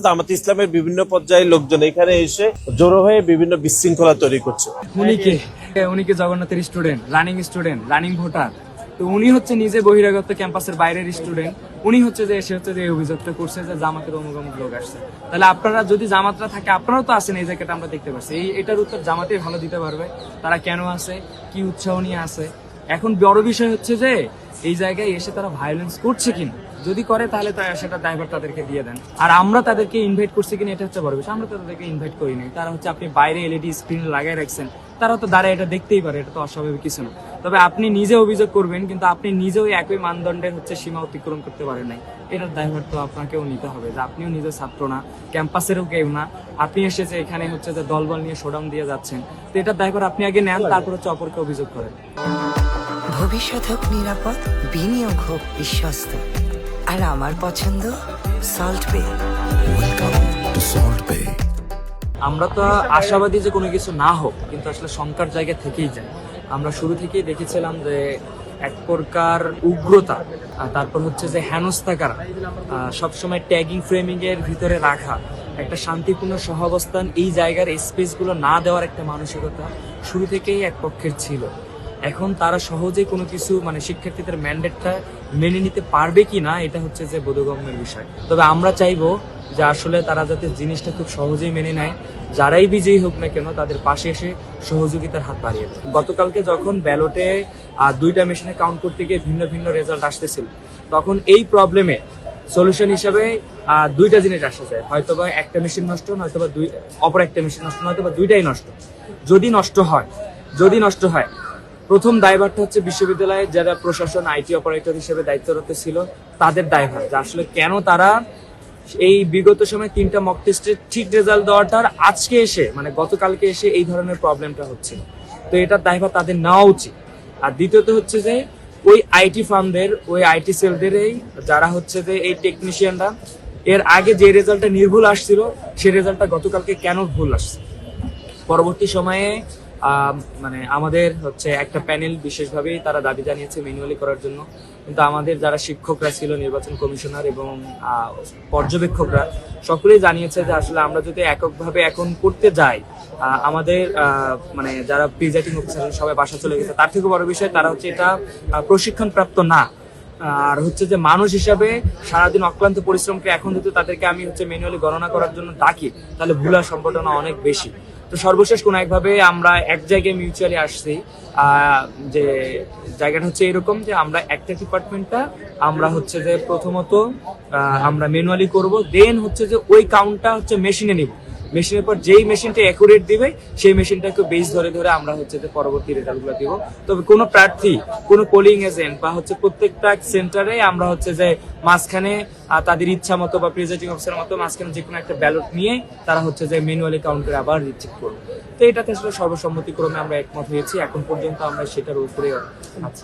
জামাত ইসলামের বিভিন্ন পর্যায়ের লোকজন এখানে এসে জড়ো হয়ে বিভিন্ন বিশৃঙ্খলা তৈরি করছে। উনি কি জগন্নাথের স্টুডেন্ট, রানিং ভোটার? তো উনি হচ্ছে নিজে বহিরাগত ক্যাম্পাসের বাইরের স্টুডেন্ট। উনি হচ্ছে যে এসে হচ্ছে যে এই অভিযোগটা করছে যে জামাতের অমুক লোক আসছে। তাহলে আপনারা যদি জামাতরা থাকে, আপনারাও তো আসেন, এই জায়গাটা আমরা দেখতে পাচ্ছি। এটার উত্তর জামাতেই ভালো দিতে পারবে, তারা কেন আসে, কি উৎসাহ নিয়ে আসে। এখন বড় বিষয় হচ্ছে যে এই জায়গায় এসে তারা ভায়োলেন্স করছে কিনা, যদি করে তাহলে সেটা ড্রাইভার তাদেরকে দিয়ে দেন। আর আমরা তাদেরকে ইনভাইট করছি কিনা এটা হচ্ছে বড় বিষয়। আমরা তাদেরকে ইনভাইট করি নাই। তারা হচ্ছে আপনি বাইরে এলইডি স্ক্রিন লাগাই রাখছেন, তারা তো দাঁড়ায় এটা দেখতেই পারে, এটা তো অস্বাভাবিক কিছু না। তবে আপনি নিজে অভিযোগ করবেন, কিন্তু আপনি নিজেও একই মানদণ্ডের হচ্ছে সীমা অতিক্রম করতে পারেন নাই। এটার দায়ভার তো আপনাকেও নিতে হবে, যে আপনিও নিজের ছাত্র না, ক্যাম্পাসেরও কেউ না। আপনি এসেছে এখানে হচ্ছে যে দলবল নিয়ে শোডাউন দিয়ে যাচ্ছেন, তো এটার দায়ভার আপনি আগে নেন, তারপর হচ্ছে অপরকে অভিযোগ করেন। ভবিষ্যৎ হোক নিরাপদ, বিনিয়োগ হোক বিশ্বস্ত, আর আমার পছন্দ সল্ট বে। আমরা তো আশাবাদী যে কোনো কিছু না হোক, কিন্তু আসলে শঙ্কার জায়গা থেকেই যায়। আমরা শুরু থেকেই দেখেছিলাম যে এক প্রকার উগ্রতা, তারপর হচ্ছে যে হেনস্থা করা, সবসময় ট্যাগিং ফ্রেমিং এর ভিতরে রাখা, একটা শান্তিপূর্ণ সহাবস্থান, এই জায়গার স্পেসগুলো না দেওয়ার একটা মানসিকতা শুরু থেকেই এক পক্ষের ছিল। এখন তারা সহজেই কোনো কিছু শিক্ষার্থীদের ম্যান্ডেটটা মেনে নিতে পারবে কি না, এটা হচ্ছে যে বোধগম্যের বিষয়। তবে আমরা চাইবো যে আসলে তারা যাতে জিনিসটা খুব সহজেই মেনে নেয়, যারাই বিজয়ী হোক না কেন তাদের পাশে এসে সহযোগিতার হাত বাড়িয়ে দেয়। গতকালকে যখন ব্যালটে 2টা মেশিনে কাউন্ট করতে গিয়ে ভিন্ন ভিন্ন রেজাল্ট আসতেছিল, তখন এই প্রবলেমে সলিউশন হিসাবে 2টা জিনিস আসা যায়। হয়তোবা একটা মেশিন নষ্ট, নয়তোবা অপর একটা মেশিন নষ্ট, নয়তোবা 2টাই নষ্ট। যদি নষ্ট হয় প্রথম দায়ভারটা হচ্ছে বিশ্ববিদ্যালয়ের যারা প্রশাসন, আইটি অপারেটর হিসেবে দায়িত্বরত ছিল, তাদের দায়ভার, যে আসলে কেন তারা এই বিগত সময় 3টা মক টেস্টে ঠিক রেজাল্ট দেওয়াটার আজকে এসে গতকালকে এসে এই ধরনের প্রবলেমটা হচ্ছে। তো এটার দায়ভার তাদের নেওয়া উচিত। আর দ্বিতীয়ত হচ্ছে যে ওই আইটি ফার্মদের, ওই আইটি সেলদের যারা হচ্ছে যে এই টেকনিশিয়ানরা, এর আগে যে রেজাল্টটা নির্ভুল আসছিল, সেই রেজাল্টটা গতকালকে কেন ভুল আসছে। পরবর্তী সময়ে আমাদের হচ্ছে একটা প্যানেল বিশেষভাবেই তারা দাবি জানিয়েছে ম্যানুয়ালি করার জন্য, কিন্তু আমাদের যারা শিক্ষকরা ছিল, নির্বাচন কমিশনার এবং পর্যবেক্ষকরা, সকলেই জানিয়েছে যে আসলে আমরা যদি এককভাবে এখন করতে যাই, আমাদের যারা প্রিজাইডিং অফিসার সবাই বাসা চলে গেছে। তার থেকে বড় বিষয়, তারা হচ্ছে এটা প্রশিক্ষণ প্রাপ্ত না। আর হচ্ছে যে মানুষ হিসাবে সারাদিন অক্লান্ত পরিশ্রমকে এখন যদি তাদেরকে আমি হচ্ছে ম্যানুয়ালি গণনা করার জন্য ডাকি, তাহলে ভুলার সম্ভাবনা অনেক বেশি। তো সর্বশেষ কোন একভাবে আমরা এক জায়গায় মিউচুয়ালি আসছি, যে জায়গাটা হচ্ছে এরকম যে আমরা একটা ডিপার্টমেন্টটা আমরা হচ্ছে যে প্রথমত আমরা ম্যানুয়ালি করব, দেন হচ্ছে যে ওই কাউন্টটা হচ্ছে মেশিনে নিব। মেশিনের পর যেই মেশিনটা অ্যাকুরেট দিবে, সেই মেশিনটাকে বেস ধরে ধরে আমরা হচ্ছে যে পরবর্তী রেজাল্টগুলো দিব। তবে কোনো প্রার্থী, কোনো পোলিং এজেন্ট বা হচ্ছে প্রত্যেকটা সেন্টারে আমরা হচ্ছে যে মাঝখানে তাদের ইচ্ছা মতো বা প্রিজাইডিং অফিসারের মতো মাঝখানে যে কোনো একটা ব্যালট নিয়ে তারা হচ্ছে যে ম্যানুয়ালি কাউন্ট করে আবার রিচেক করবে। তো এটাতে আসলে সর্বসম্মতিক্রমে আমরা একমত হয়েছি। এখন পর্যন্ত আমরা সেটার উপরে আছি।